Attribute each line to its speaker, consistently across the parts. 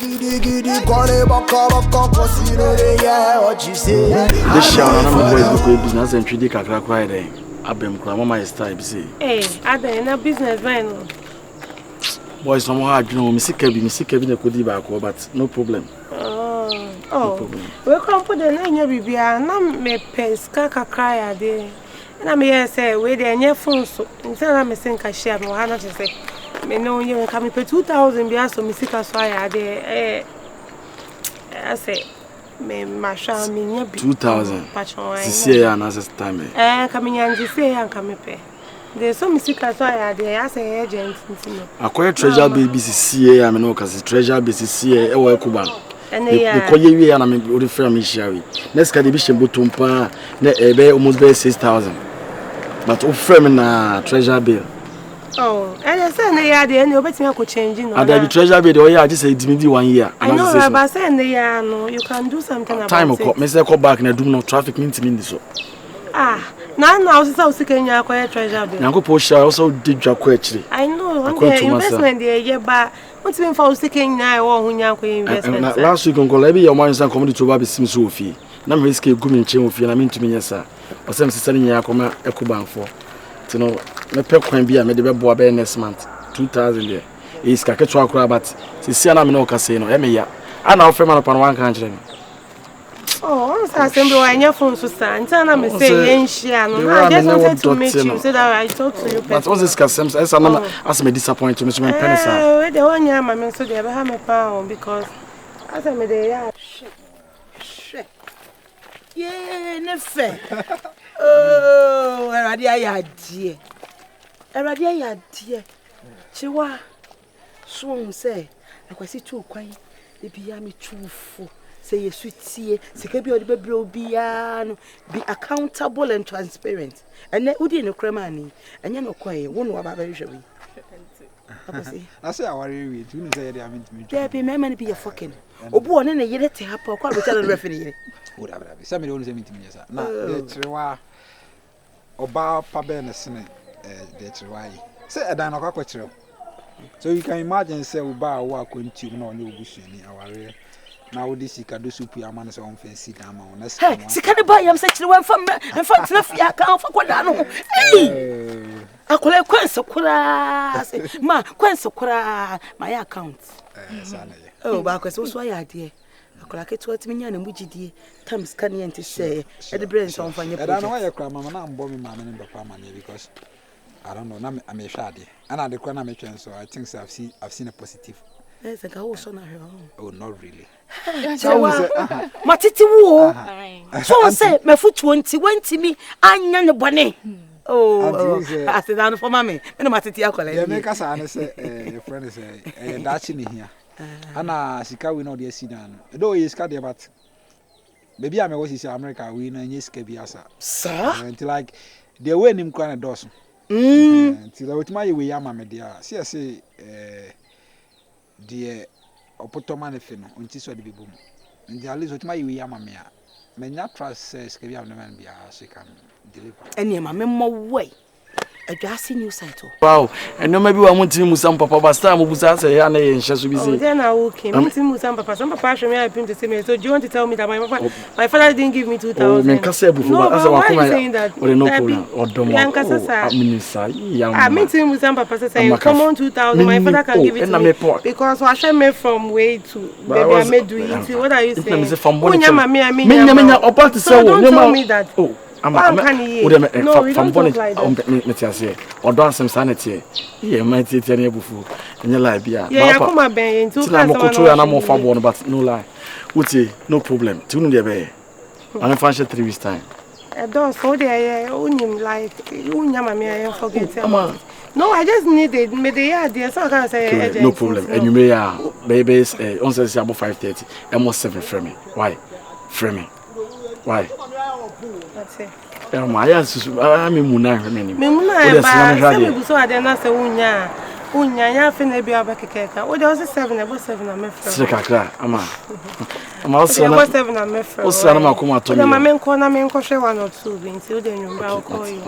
Speaker 1: Giddy, call it baka, cause you know they hear what you say.
Speaker 2: This show, I'm going to go business and treat the kakra cry there. I've been crying, my style, see.
Speaker 3: Hey, I've been a businessman.
Speaker 2: Boys, somehow, you know, Missy Kevin could be back, but no problem.
Speaker 3: Oh, we come put the name of Bibia, and I'm me pesca cry a day. And I'm here say, wait there, near phone, so instead of me think I share no one to say. Me know you can pay 2,000 be so me sick as why I say, me masha me nya
Speaker 2: 2,000. This year, and as time.
Speaker 3: Coming and this year, and come pay. There's some sick as why I say agent.
Speaker 2: I call treasure baby CA, I mean, because treasure baby CA, or Kuban.
Speaker 3: And
Speaker 2: they call you and I'm going to frame me, Sherry. Next condition, Butumpa, almost by 6,000. But oh, frame na treasure bill.
Speaker 3: Oh, and I said, they no better could change.
Speaker 2: And the treasure bill, oh, yeah, just say it's me 1 year.
Speaker 3: I know, but I said, no, you can do something about
Speaker 2: time. Time, Mr. Call back and I do no traffic into me. So,
Speaker 3: now, so seeking your quiet treasure bill.
Speaker 2: Uncle Posha also did your question.
Speaker 3: I know, investment there, yeah, but what's been for seeking now or when you're investment?
Speaker 2: Last week, Uncle Levy, your money and coming to Baby Sims Sophie. Now, risky good chain of you, and I mean to me, yes, sir. Or some selling your comma, Ecobank for. To know, my pep can be a medical boy next month. 2,000 there. Is Kaketwa crab, but Sisiana no casino, Emia. I now frame upon one country.
Speaker 3: Oh, I'm saying, I never phone to stand, and I'm saying, I just wanted to meet you so that I talk to you.
Speaker 2: But all this customs, as me disappoint to Mr. Penny.
Speaker 3: The one year, my man, so they have a pound because as I made a shit. Yeah, never. Oh, I dear. I dear. Chiwa. Swung say, I was too quiet. The Biami too full. Say you sweet tea, say be be accountable and transparent. And then Udi no cremani, and you no quiet, one about very sure.
Speaker 4: I say I worry with you say they are meant to me.
Speaker 3: There be many be a fucking. Oh, born in a year to have a call with a referee.
Speaker 4: Whatever. Somebody only say me to me, sir. Now, the Triwa Oba Paben, the Triwai. Say a dino question. So you can imagine, say, we buy a walk when you know new bush in our area. Now, this is Kadu Soup, your man's own fancy down on us. Hey,
Speaker 3: can buy him such a one from and for nothing. I can't for what I know. Hey, I call it Quenso Ma, Quenso my account. Oh, because also I idea. I call it 20 million and which dear Tom's canny to say at the brains on for your. I don't know why you're crying, Mamma. I'm bombing my man in the money because I don't know. I'm a shady and I declare my chance, so I think I've seen a positive. There's a ghost on her own.
Speaker 4: Oh, not really.
Speaker 3: Matiti wo. So say my foot 20 me anya no bone. Oh, I said down for mommy. Me no matiti akole.
Speaker 4: Yeah, make us say your friend is that's in here. Ana sika we no dey see dan. Though you sika dey but baby I was in America we no nye sika biasa.
Speaker 3: Sir?
Speaker 4: Until like the way nim kwan doso. Until wetima we yama me dia. See the opotoma fe no unti so de bibum ndi at least otima yi ya mame a menya trust says ke bia no man bia so can deliver
Speaker 3: ene ma me mo way adwase new site.
Speaker 2: Wow, and no maybe we want to musam papa but time we busa say ya na ye nhye so bi say.
Speaker 3: Oh, then I okay. Me musam papa. Some papa show me I pim to say me. So do you want to tell me that my father didn't give me 2,000?
Speaker 2: Oh, me kase bufu but as I come
Speaker 3: saying that.
Speaker 2: Or no problem. Odomo.
Speaker 3: I mean to musam papa say come on 2,000. My father can give it to me because I share me from way to baby I made do it. What are you saying? Unya mama I mean.
Speaker 2: Me opa to say
Speaker 3: don't tell me that.
Speaker 2: Oh. I'm
Speaker 3: no, we don't talk like
Speaker 2: that. Or don't some sanity. Yeah, might take any bufu. And you lie, yeah.
Speaker 3: Yeah, come on, Ben.
Speaker 2: I'm more fun, but no lie. Would no problem. Tune the bay. I'm function 3 weeks time.
Speaker 3: I don't so there, like, Unyama, forget. No, I just needed me the idea, so I can say
Speaker 2: no problem. And you may babies, on says about 5:30, almost 7 frame. Why? Frame. Why?
Speaker 3: That's it.
Speaker 2: My yes, I'm in Muna.
Speaker 3: Muna, so I didn't say Unya, finna be a back cake. Oh, there was 7, about 7 I'm also about 7 I'm also my main corner, main kosher 1 or 2 beans. You didn't know. Call you.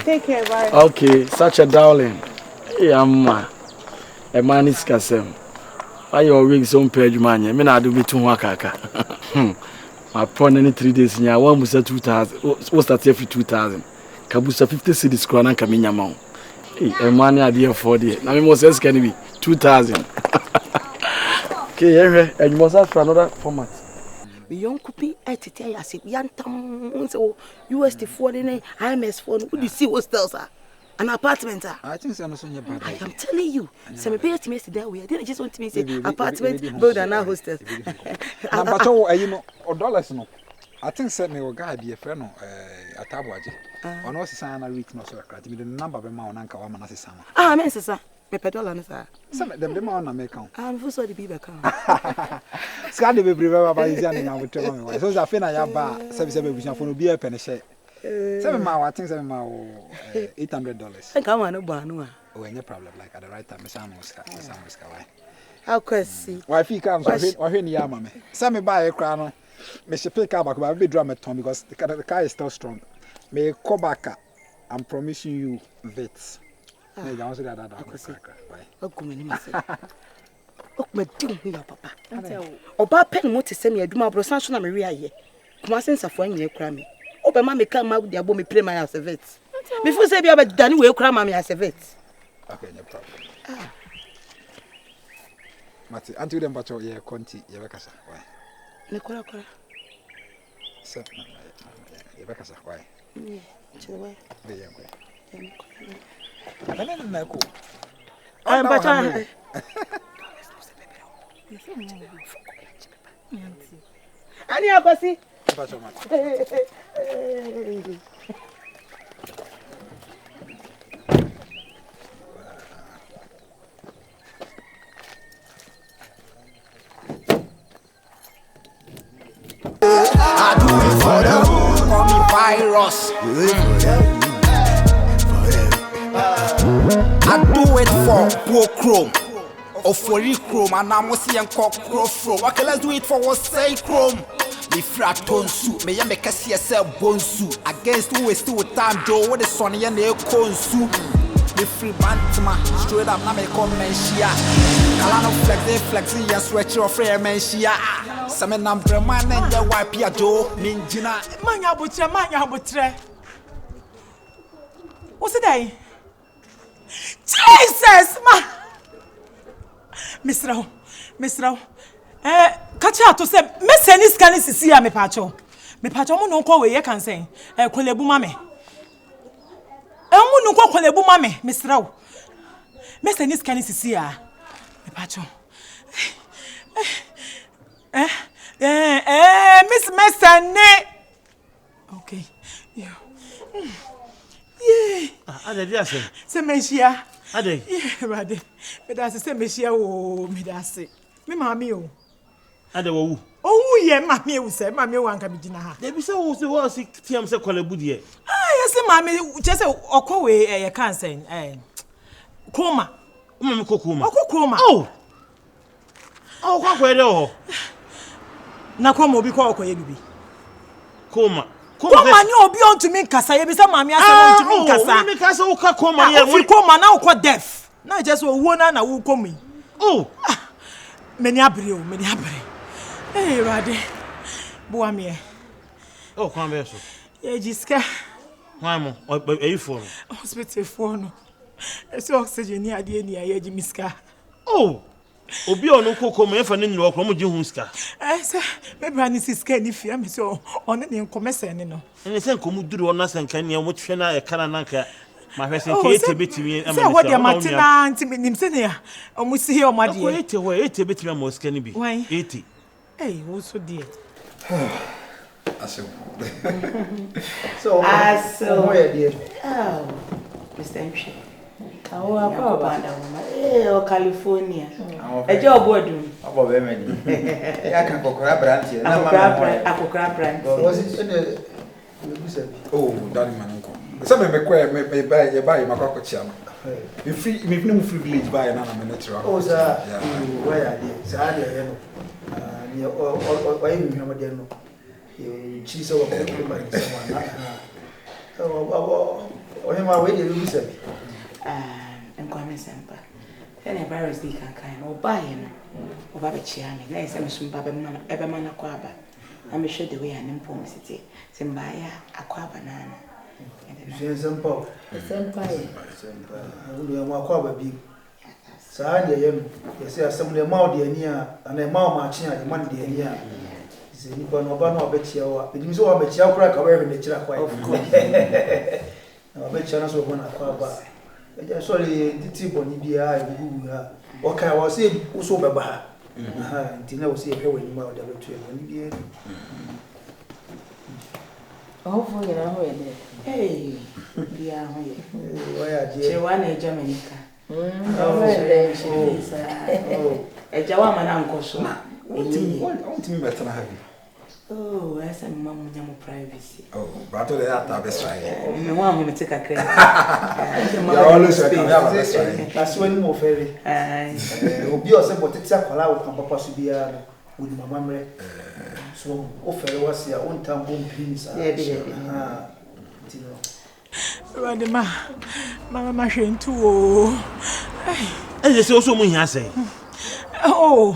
Speaker 3: Take care, bye.
Speaker 2: Okay, such a darling. Yeah, a man is Casem. Why your wigs on page money? Me na do be too wakaka. My pawn any 3 days in one was 2,000. What's that every 2,000? Kabusa 50 cities crown and Kaminya Mount. Hey, money idea for the. Now, most else can be 2,000. Okay, and you must ask for another format.
Speaker 3: Young copy at it. I said, Yantam, so UST 49, IMS phone. Would you see what else are? An apartment.
Speaker 4: I think I'm not bad.
Speaker 3: I am telling you. Some pay to me that way. I didn't just want to say apartment, build an hostess.
Speaker 4: But oh, you know, or dollars no. I think certainly a guy be a friend at Tabuaji. On us, I reach no circle. The number of a man and Kawaman as a summer.
Speaker 3: Ah, Mrs. Me $1, sir.
Speaker 4: Some of them the man make count.
Speaker 3: I'm for sorry to be back.
Speaker 4: Scotty be prepared by his young and tell me. So I think I have bar 77 for be a penny share. 7 mile, I think 7 mile $800.
Speaker 3: I come on, no bar.
Speaker 4: Oh, any problem like at the right time, Miss Amos.
Speaker 3: How could see?
Speaker 4: Why if he comes or any yamame? Some buy a crown. Mr. Pick up, but I'll be drum at Tom because the car is still strong. May call back. I'm promising you vets. I answer that.
Speaker 3: Oh, come in, oh, my dear papa. Oh, Bob Penn, what to send me a do my brother, Maria here. Come on, sense of one year crammy. Oh, but mammy come out there, me play my house of vets. Before say, but Danny will cram me as a vet.
Speaker 4: Okay, no problem. Mati, until them, but your Conti, Yavacasa. Why?
Speaker 3: Nicola.
Speaker 4: Sir, Yavacasa, why?
Speaker 3: I'm but I never see.
Speaker 1: I do it for them. Call me virus. I do it for Go Chrome. Or for Chrome, and I'm seeing Crow From. Okay, let's do it for what say Chrome. Me fraton suit, me make a CSL bone suit. Against who is still time, Joe, what is Sonny and the cone suit. Me free bantama, straight up, now me come menshia. Kalano flexing, and stretch your frame menshia. Some number man and your wipe your Joe, Ninjina.
Speaker 5: Manya butre. What's the day? Jesus, ma. Miss Rao. Catch out to say, Miss any scanning to see me pacho. Me pacho no call we can say, Kolebu mame. No call Kolebu mame, Miss Rao. Miss any scanning to see me pacho. Miss Messane. Okay. Yeah.
Speaker 2: I say,
Speaker 5: say Meshia.
Speaker 2: Ade.
Speaker 5: Yeah, Rade. But that's say Meshia o me that's it. Me mami o.
Speaker 2: Ade wo.
Speaker 5: Oh yeah, mami o say mami o anka me gina ha.
Speaker 2: Dey be say wo say wo say tiam say Kolebu de.
Speaker 5: Ah, yes mami just say okwe e kan say Koma.
Speaker 2: Mami kokoma.
Speaker 5: Okokoma.
Speaker 2: Oh. Oh, kwa kwede o.
Speaker 5: Na koma obi kwa okoye bibi.
Speaker 2: Koma.
Speaker 5: Koma ni obi on to me kasa ye be say mami ase on to me kasa.
Speaker 2: Me kasa wo ka koma ye.
Speaker 5: Ofi koma na ukwa deaf. Na just wo na wo komi.
Speaker 2: Oh.
Speaker 5: Meni abre. Eh, Rade. Boa me.
Speaker 2: Oh, kwa be so.
Speaker 5: Ye jiska.
Speaker 2: Why mo? Are you for?
Speaker 5: Hospital for no. Ese oxygen ni ade ni aye ji miska.
Speaker 2: Oh. Obi onu kokoma e fa ne nyiro okro mo ji hu ska.
Speaker 5: Say me bra ni siska ni fia me so on ne nkomese ne no.
Speaker 2: Ene se nkomu duru ona senka ne mo twehwe na e kana na nka ma hwe senka ete betimi
Speaker 5: say what dia matina anti nim se ne ya omu si he o made
Speaker 2: e ete betimi ma ska ni bi ete
Speaker 5: eh wo so die
Speaker 4: Aso.
Speaker 3: So,
Speaker 1: where dear?
Speaker 3: Oh, Mr. Mshi. Oh, oh, California. A job boardroom.
Speaker 6: About women. I can go grab branch.
Speaker 3: I grab brand.
Speaker 1: Was it
Speaker 4: Oh, darling, man, uncle. Some of me buy my cocoa channel. If no free village buy another minute.
Speaker 1: Oh, sir, where are they? Sir, why you remember them? She's over someone. Oh, him away, you said.
Speaker 3: And Kwame Semper. Then a virus they can kind or buy him or Babachiani. There is some Babamana, Ebamana Quaba. I'm sure the way I'm in Pom City. Simbaya, a quabanana.
Speaker 7: Simple. Senpai. We are more big. Sadia, yes, some of the Maudi and a Mau Marching at the Monday near. Is anyone or Bano bet you? It means all bet you crack away in the Chiraquai. Of course. I bet you also want to quaba. Sorry, the tip on EBI, what can I was saying? Also, Baba. Tina was here when you mouth the tree when you did.
Speaker 3: Hopefully, hey, yeah, why are Jamaica? A Jawaman uncle, so I want to be better happy. Oh, I said, Mamma, privacy. Oh, but they are best right. You want me to take a credit? That's when more ferry. Will be also what it's a allow possibly with my memory. So, offer was your own town home pins.
Speaker 5: Mama machine too.
Speaker 2: And there's also me here say.
Speaker 5: Oh,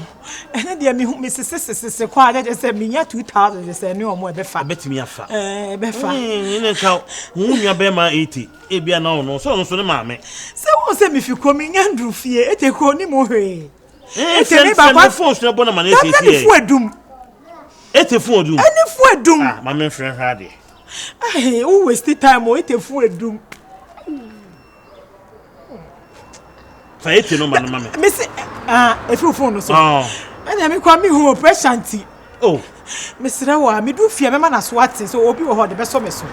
Speaker 5: and then me Mrs. Quad just said me 2,000 just say no more befa.
Speaker 2: Bet me a fa.
Speaker 5: Befa.
Speaker 2: In a cow, whom you bear my 80. It be a no, so the mammy.
Speaker 5: So what's them if you come in Andrew fear, it a crony more.
Speaker 2: It's a bad force, no bonnet, it's
Speaker 5: for doom.
Speaker 2: It's a fool doom.
Speaker 5: And for doom,
Speaker 2: my man friend Hardy.
Speaker 5: I always the time or it a for doom.
Speaker 2: Faith, no man, mamma.
Speaker 5: Miss, if you phone so. And I make me who pressanty. Oh, Mr. Rawa, me do fear man as what so obi or the best of me so.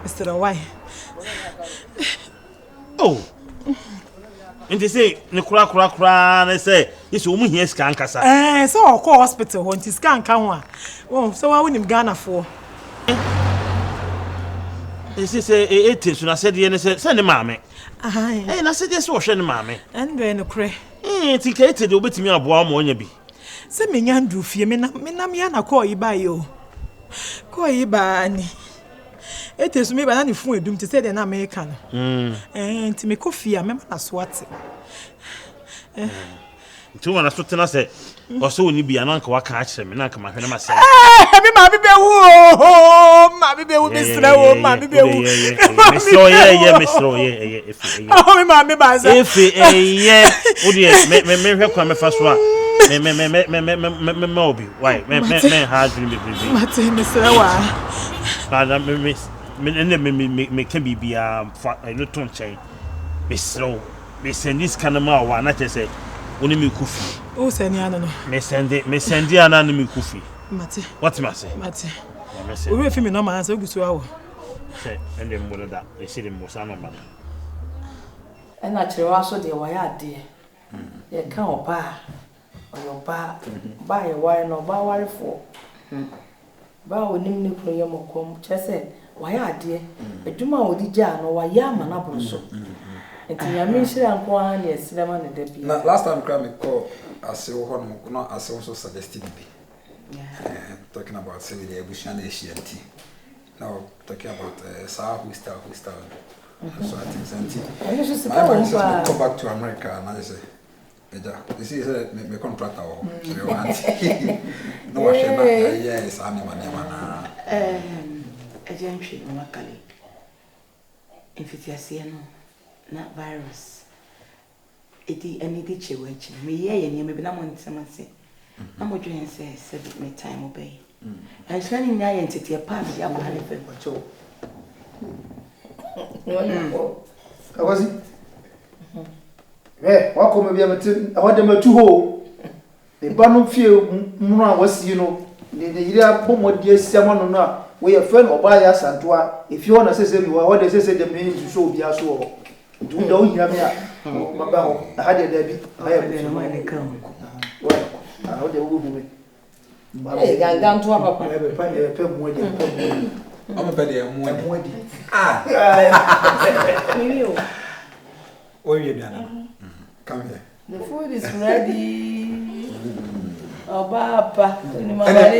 Speaker 5: Mr. Why? Oh. And they say, Nikura, they say, it's a woman here scan cassa. So I'll call hospital when to scan can. Oh, so I wouldn't Ghana for. This is a 18, so I said, the send the mammy. And I said, yes, wash any mammy. And then a cray. It's indicated you'll be to me a boy on your be. Send me Andrew, fear me, Minamiana call you by you. Call you by. It is me, but any fool doomed to say an American. And to make coffee, I remember that's what. Two one, I said, or so will be an uncle. I catch them and I come and myself. Mammy, will be slow, Mammy, Miss Roy, if me come first one. Moby, why, man, has been Mr. Me can be a little chain. Miss Slow, Miss and this kind of one, not just say, only me coffee. Oh, Seniano, Miss Sandy and enemy coffee. Matty, what's Massy? Matty, we will film no man so good to our. And then more that they see the most animal. And actually, also the wire dear. You can't buy or your buy a wire no buy wire for. Bow nimni proyamo come, Chesed, why are dear? A Juma would the jar no why yam and apple so. And I mean, she and Quan, yes, Lemon and Debbie.
Speaker 4: Last time Grammy called as so not as also suggested me. Talking about 7 years with Shanty. Now talking about Sir who style. So I think my parents come back to America and I say, this is a contractor or no, yes, I'm a gentry, Macali. If it's a CNO, not virus. It is any ditchy which me, yea, and you may be not one someone say. I'm what you say, said it may time obey. I'm sending my entity a party, I'm having for Joe. I was it. Eh, what come be a matin? I want them to hold. The banner few was, the year Pomo dear someone or not. We a friend or buy us and if you want to say what they say, the meaning to show be as well. Do you know hear me? I had a debit. I have been a money come. Well, I know they will be. Hey, down to our papa. I'm a better wedding. What are you done? Come here. The food is ready.
Speaker 3: Papa.
Speaker 4: Ene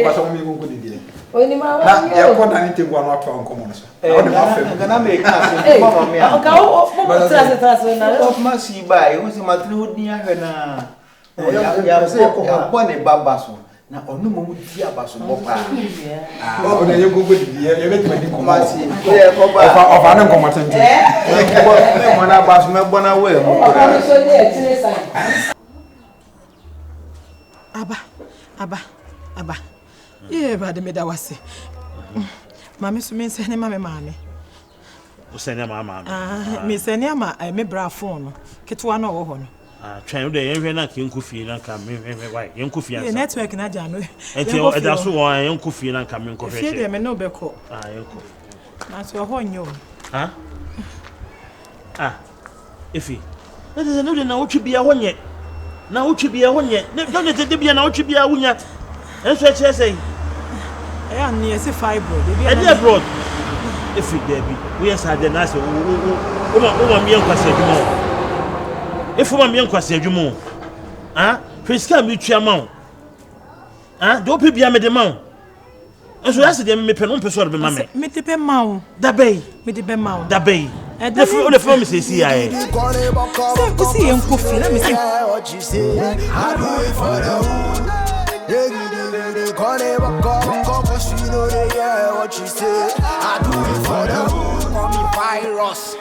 Speaker 4: ba so mi go ko didi.
Speaker 3: Oni ma
Speaker 4: Na ya ko na ni tebu anu ato anko mo no so. Na o de ma fam.
Speaker 6: Gana me ka se mama me.
Speaker 3: Ka o trase na.
Speaker 6: Of ma si ba e wo se matri hodi ahwe na. Ya ko ne baba so. Na onu mo di abaso mo pa.
Speaker 4: O na ye go go didi ye be tuma di ko ma si.
Speaker 6: Ye ko ba.
Speaker 4: Ofa na ko matante.
Speaker 6: Me mo na abaso me bona we mo.
Speaker 3: Papa so ni e tine sai. Aba. Ye ba de me da wase. Mami so me se ne mami mami.
Speaker 5: O se ne mama.
Speaker 3: Me se ne ama me bra phone no. Ketwa na wo ho no.
Speaker 5: Twan de yenhwe na ke nkufie na ka me why yenkufie ansa.
Speaker 3: Network na ja no.
Speaker 5: Enti e da so won yenkufie na ka me nkofie.
Speaker 3: Fie de me no be ko.
Speaker 5: Yenko.
Speaker 3: Na so ho nyo.
Speaker 5: Ifi. Na de no de na wotwe bia ho nye. Na wotwe bia ho nye. Ne don de bia na wotwe bia wo nya. Enso eche sei.
Speaker 3: An ye se fibroid.
Speaker 5: E dey abroad. Ifi there bi. We yes had na so o ma kwase adwuma. If my young kwase adwuma Priska mi twa ma wo do pe bia me de ma wo enso ya se de me pe no pe so de ma me
Speaker 3: me de be ma wo
Speaker 5: da bay
Speaker 3: me de be ma wo
Speaker 5: da bay the from me say see aye
Speaker 3: so ku see en ko fi na me say
Speaker 8: what you say I do it for the hood they call it cause you know they hear what you say I do it for the hood
Speaker 1: Call me virus.